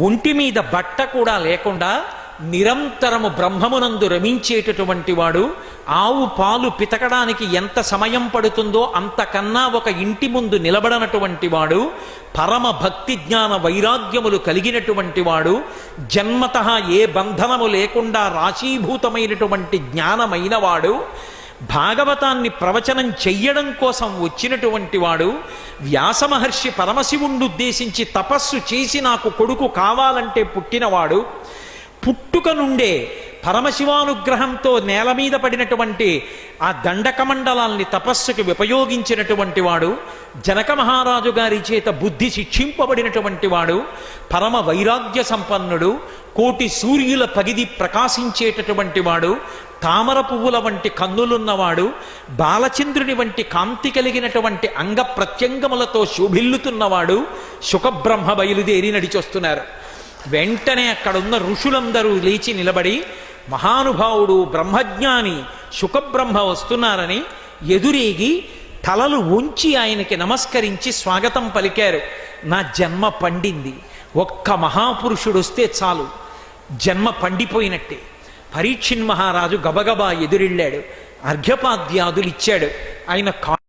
ఒంటి మీద బట్ట కూడా లేకుండా నిరంతరము బ్రహ్మమునందు రమించేటటువంటి వాడు, ఆవు పాలు పితకడానికి ఎంత సమయం పడుతుందో అంతకన్నా ఒక ఇంటి ముందు నిలబడనటువంటి వాడు, పరమ భక్తి జ్ఞాన వైరాగ్యములు కలిగినటువంటి వాడు, జన్మతః ఏ బంధనము లేకుండా రాశీభూతమైనటువంటి జ్ఞానమైన వాడు, భాగవతాన్ని ప్రవచనం చెయ్యడం కోసం వచ్చినటువంటి వాడు, వ్యాసమహర్షి పరమశివుణ్ణి ఉద్దేశించి తపస్సు చేసి నాకు కొడుకు కావాలంటే పుట్టినవాడు, పుట్టుక నుండే పరమశివానుగ్రహంతో నేల మీద పడినటువంటి ఆ దండకమండలాల్ని తపస్సుకి ఉపయోగించినటువంటి వాడు, జనక మహారాజు గారి చేత బుద్ధి శిక్షింపబడినటువంటి వాడు, పరమ వైరాగ్య సంపన్నుడు, కోటి సూర్యుల పగిది ప్రకాశించేటటువంటి వాడు, తామర పువ్వుల వంటి కన్నులున్నవాడు, బాలచంద్రుని వంటి కాంతి కలిగినటువంటి అంగ ప్రత్యంగములతో శోభిల్లుతున్నవాడు శుకబ్రహ్మ బయలుదేరి నడిచొస్తున్నారు. వెంటనే అక్కడున్న ఋషులందరూ లేచి నిలబడి, మహానుభావుడు బ్రహ్మజ్ఞాని శుకబ్రహ్మ వస్తున్నారని ఎదురేగి తలలు ఉంచి ఆయనకి నమస్కరించి స్వాగతం పలికారు. నా జన్మ పండింది, ఒక్క మహాపురుషుడు వస్తే చాలు, జన్మ పండిపోయినట్టే. పరీక్షిన్ మహారాజు గబగబా ఎదురెళ్ళాడు, అర్ఘ్యపాద్యాదులు ఇచ్చాడు. ఆయన